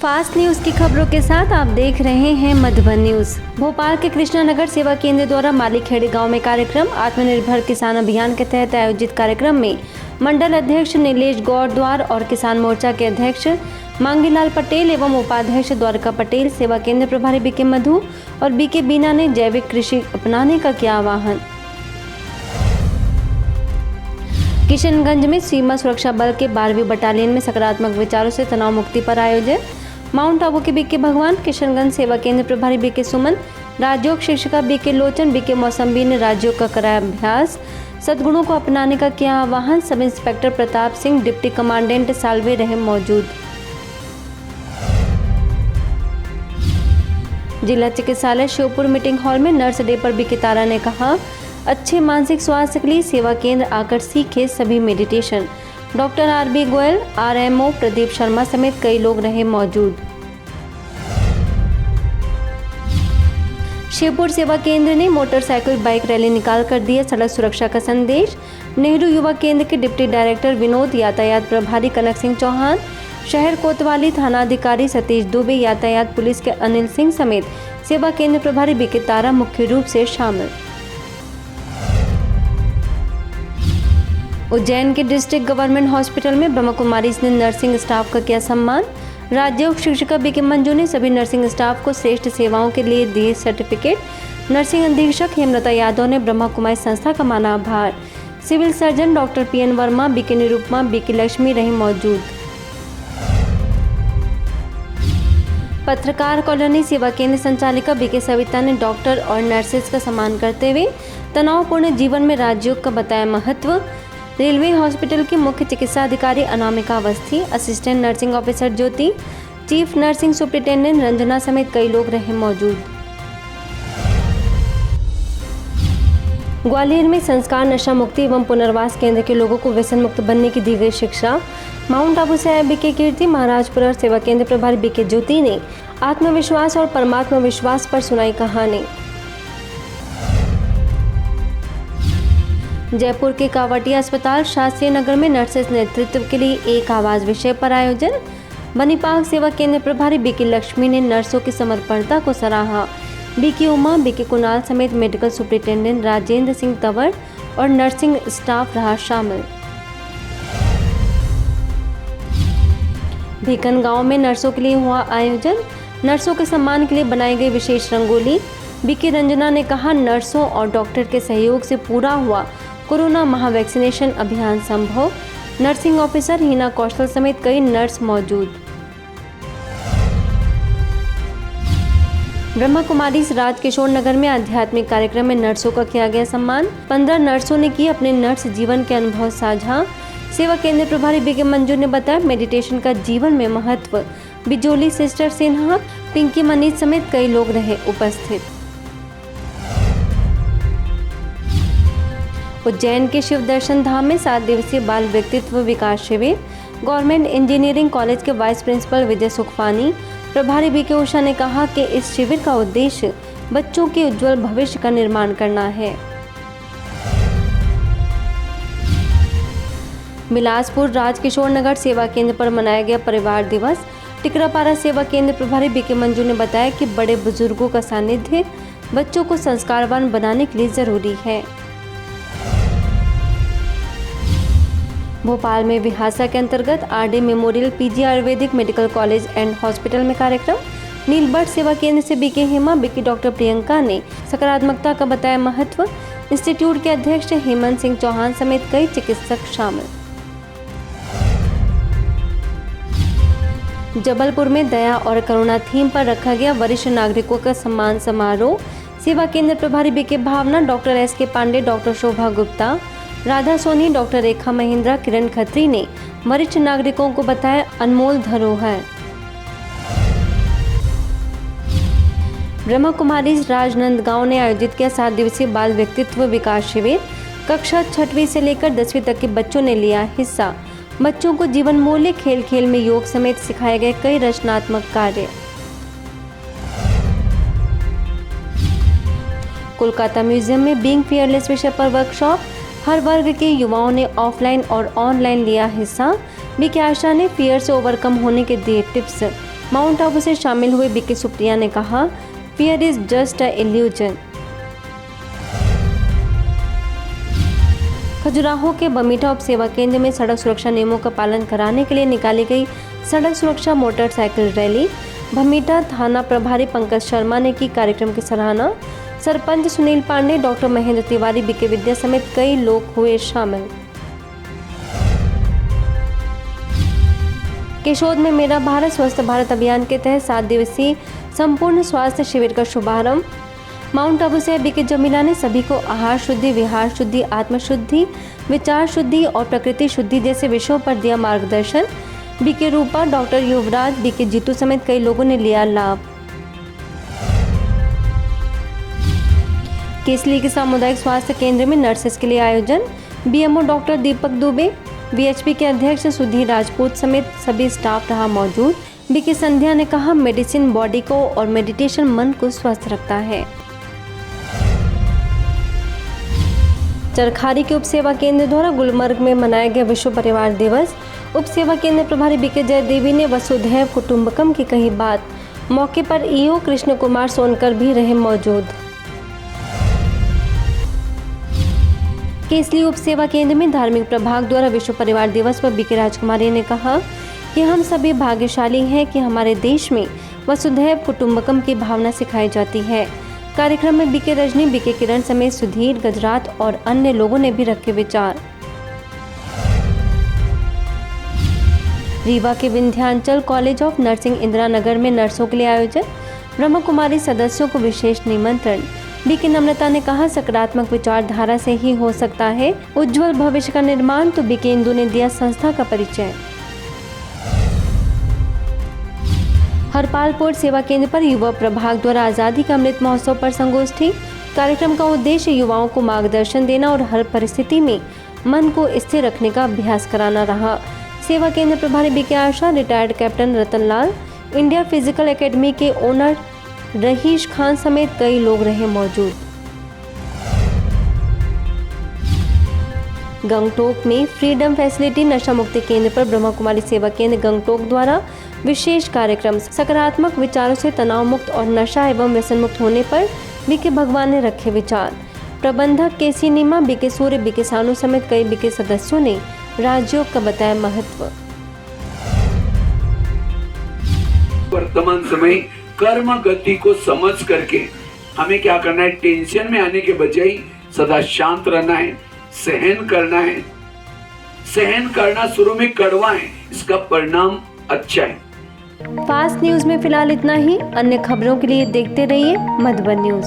Fast news की खबरों के साथ आप देख रहे हैं मधुबन न्यूज। भोपाल के कृष्णानगर सेवा केंद्र द्वारा मालीखेड़ी गांव में कार्यक्रम आत्मनिर्भर किसान अभियान के तहत आयोजित कार्यक्रम में मंडल अध्यक्ष नीलेश गौरद्वार और किसान मोर्चा के अध्यक्ष मांगीलाल पटेल एवं उपाध्यक्ष द्वारका पटेल, सेवा केंद्र प्रभारी बीके मधु और बीके बीना ने जैविक कृषि अपनाने का किया आह्वान। किशनगंज में सीमा सुरक्षा बल के 12वीं बटालियन में सकारात्मक विचारों से तनाव मुक्ति पर आयोजित माउंट आबू के बीके भगवान, किशनगंज सेवा केंद्र प्रभारी बीके सुमन, राजयोग शिक्षिका बीके लोचन, बीके मौसम्बी ने राजयोग का कराया अभ्यास, सद्गुणों को अपनाने का किया आह्वान। Sub inspector Pratap Singh, deputy commandant Salve रहे मौजूद। जिला चिकित्सालय शिवपुर मीटिंग हॉल में नर्स डे पर बीके तारा ने कहा, अच्छे मानसिक स्वास्थ्य के लिए सेवा केंद्र आकर सीखे सभी meditation. Doctor RB Goyal, RMO Pradeep Sharma समेत कई लोग रहे मौजूद। शिवपुर सेवा केंद्र ने मोटरसाइकिल बाइक रैली निकाल कर दिया सड़क सुरक्षा का संदेश। नेहरू युवा केंद्र के डिप्टी डायरेक्टर विनोद, यातायात प्रभारी कनक सिंह चौहान, शहर कोतवाली थानाधिकारी सतीश दुबे, यातायात पुलिस के अनिल सिंह समेत सेवा केंद्र प्रभारी बीके तारा मुख्य रूप से शामिल। उज्जैन के डिस्ट्रिक्ट गवर्नमेंट हॉस्पिटल में ब्रह्मा कुमारी ने नर्सिंग स्टाफ का किया सम्मान। राजयोग शिक्षिका बीके मंजू ने सभी नर्सिंग स्टाफ को श्रेष्ठ सेवाओं के लिए दिए सर्टिफिकेट। नर्सिंग अधीक्षक हेमलता यादव ने ब्रह्मा कुमारी संस्था का माना आभार। Civil surgeon doctor PN Verma, BK Nirupama, BK Lakshmi रही मौजूद। पत्रकार कॉलोनी सेवा केंद्र संचालिका बीके सविता ने डॉक्टर और नर्सेज का सम्मान करते हुए तनावपूर्ण जीवन में राजयोग का बताया महत्व। रेलवे हॉस्पिटल के मुख्य चिकित्सा अधिकारी Anamika Awasthi, assistant nursing officer Jyoti, chief nursing superintendent Ranjana समेत कई लोग रहे मौजूद। ग्वालियर में संस्कार, नशा मुक्ति एवं पुनर्वास केंद्र के लोगों को व्यसन मुक्त बनने की दी गई शिक्षा। माउंट आबू से आए बीके कीर्ति, महाराजपुरा सेवा केंद्र प्रभारी बीके ज्योति ने आत्मविश्वास और परमात्मा विश्वास पर सुनाई कहानी। जयपुर के कावटिया अस्पताल शास्त्री नगर में नर्सेज नेतृत्व के लिए एक आवाज विषय पर आयोजन। बनीपाग सेवा केंद्र प्रभारी बीके लक्ष्मी ने नर्सों की समर्पणता को सराहा। बीके उमा, बीके कुणाल समेत मेडिकल सुपरिटेंडेंट राजेंद्र सिंह तंवर और नर्सिंग स्टाफ रहा शामिल। भीकन गांव में नर्सों के लिए हुआ आयोजन। नर्सों के सम्मान के लिए बनाई गई विशेष रंगोली। बीके रंजना ने कहा, नर्सों और डॉक्टर के सहयोग से पूरा हुआ कोरोना महावैक्सीनेशन अभियान संभव। नर्सिंग ऑफिसर हीना कौशल समेत कई नर्स मौजूद। ब्रह्मा कुमारी राजकिशोर नगर में आध्यात्मिक कार्यक्रम में नर्सों का किया गया सम्मान। 15 नर्सों ने किए अपने नर्स जीवन के अनुभव साझा। सेवा केंद्र प्रभारी बीके मंजू ने बताया, मेडिटेशन का जीवन में महत्व। बिजोली सिस्टर सिन्हा, पिंकी मनीष समेत कई लोग रहे उपस्थित। उज्जैन के शिव दर्शन धाम में 7 दिवसीय बाल व्यक्तित्व विकास शिविर। गवर्नमेंट इंजीनियरिंग कॉलेज के वाइस प्रिंसिपल विजय सुखफानी, प्रभारी बीके उषा ने कहा कि इस शिविर का उद्देश्य बच्चों के उज्जवल भविष्य का निर्माण करना है। बिलासपुर राजकिशोर नगर सेवा केंद्र पर मनाया गया परिवार दिवस। टिकरापारा सेवा केंद्र प्रभारी बीके मंजू ने बताया कि बड़े बुजुर्गों का सानिध्य बच्चों को संस्कारवान बनाने के लिए जरूरी है। भोपाल में विहासा के अंतर्गत RD memorial PG ayurvedic medical college and hospital में कार्यक्रम। नीलबर्ड सेवा केंद्र से BK Hema, BK doctor Priyanka ने सकारात्मकता का बताया महत्व। इंस्टीट्यूट के अध्यक्ष हेमंत सिंह चौहान समेत कई चिकित्सक शामिल। जबलपुर में दया और करुणा थीम पर रखा गया वरिष्ठ नागरिकों का सम्मान समारोह। सेवा केंद्र प्रभारी बीके भावना, डॉक्टर एसके पांडे, डॉक्टर शोभा गुप्ता, राधा सोनी, डॉक्टर रेखा महिंद्रा, किरण खत्री ने वरिष्ठ नागरिकों को बताया अनमोल धरोहर। ब्रह्मा कुमारी राजनंदगांव ने आयोजित किया 7 दिवसीय बाल व्यक्तित्व विकास शिविर। कक्षा 6वीं से लेकर 10वीं तक के बच्चों ने लिया हिस्सा। बच्चों को जीवन मूल्य, खेल खेल में योग समेत सिखाए गए कई रचनात्मक कार्य। कोलकाता म्यूजियम में बीइंग फियरलेस विषय पर वर्कशॉप। हर वर्ग के युवाओं ने ऑफलाइन और ऑनलाइन लिया हिस्सा। बीके आशा ने फियर से ओवरकम होने के दिए टिप्स। माउंट आबू से शामिल हुए बीके सुप्रिया ने कहा, fear is just a illusion. Khajuraho के बमीठा उप सेवा केंद्र में सड़क सुरक्षा नियमों का पालन कराने के लिए निकाली गई सड़क सुरक्षा मोटरसाइकिल रैली। बमीठा थाना प्रभारी पंकज शर्मा ने की कार्यक्रम की सराहना। सरपंच सुनील पांडे, डॉक्टर महेंद्र तिवारी, बीके विद्या समेत कई लोग हुए शामिल। केशोद में मेरा भारत स्वस्थ भारत अभियान के तहत 7 दिवसीय संपूर्ण स्वास्थ्य शिविर का शुभारंभ। माउंट आबू से बीके जमीला ने सभी को आहार शुद्धि, विहार शुद्धि, आत्म शुद्धि, विचार शुद्धि और प्रकृति शुद्धि जैसे विषयों पर दिया मार्गदर्शन। बीके रूपा, डॉक्टर युवराज, बीके जीतू समेत कई लोगों ने लिया लाभ। केसली के सामुदायिक स्वास्थ्य केंद्र में नर्सेस के लिए आयोजन। बीएमओ डॉक्टर दीपक दुबे, वीएचपी के अध्यक्ष सुधीर राजपूत समेत सभी स्टाफ रहा मौजूद। बीके संध्या ने कहा, मेडिसिन बॉडी को और मेडिटेशन मन को स्वस्थ रखता है। चरखारी के उप सेवा केंद्र द्वारा गुलमर्ग में मनाया गया विश्व परिवार दिवस। उप सेवा केंद्र प्रभारी बीके जयदेवी ने वसुधैव कुटुंबकम की कही बात। मौके पर ईओ कृष्ण कुमार सोनकर भी रहे मौजूद। केसली उप सेवा केंद्र में धार्मिक प्रभाग द्वारा विश्व परिवार दिवस पर बीके राजकुमारी ने कहा कि हम सभी भाग्यशाली हैं कि हमारे देश में वसुधैव कुटुंबकम की भावना सिखाई जाती है। कार्यक्रम में बीके रजनी, बीके किरण समेत सुधीर, गजरात और अन्य लोगों ने भी रखे विचार। रीवा के Vindhyachal college of nursing Indira Nagar में नर्सों के लिए आयोजन। ब्रह्म कुमारी सदस्यों को विशेष निमंत्रण। बीके नम्रता ने कहा, सकारात्मक विचारधारा से ही हो सकता है उज्जवल भविष्य का निर्माण। तो बीके इंदु ने दिया संस्था का परिचय। हरपालपुर सेवा केंद्र पर युवा प्रभाग द्वारा आज़ादी का अमृत महोत्सव पर संगोष्ठी। कार्यक्रम का उद्देश्य युवाओं को मार्गदर्शन देना और हर परिस्थिति में मन को स्थिर रखने का अभ्यास कराना रहा। सेवा केंद्र प्रभारी BK Asha, retired captain Ratanlal, India physical academy के ओनर रहीश खान समेत कई लोग रहे मौजूद। गंगटोक में फ्रीडम फैसिलिटी नशा मुक्ति केंद्र पर ब्रह्म कुमारी सेवा केंद्र गंगटोक द्वारा विशेष कार्यक्रम। सकारात्मक विचारों से तनाव मुक्त और नशा एवं व्यसन मुक्त होने पर बीके भगवान ने रखे विचार। प्रबंधक केसी नीमा, बीके सूर्य, बीके सानू समेत कई बीके सदस्यों ने राजयोग का बताया महत्व। वर्तमान समय कर्म गति को समझ करके हमें क्या करना है, टेंशन में आने के बजाय सदा शांत रहना है, सहन करना है। सहन करना शुरू में कड़वा है, इसका परिणाम अच्छा है। फास्ट न्यूज में फिलहाल इतना ही। अन्य खबरों के लिए देखते रहिए मधुबन न्यूज।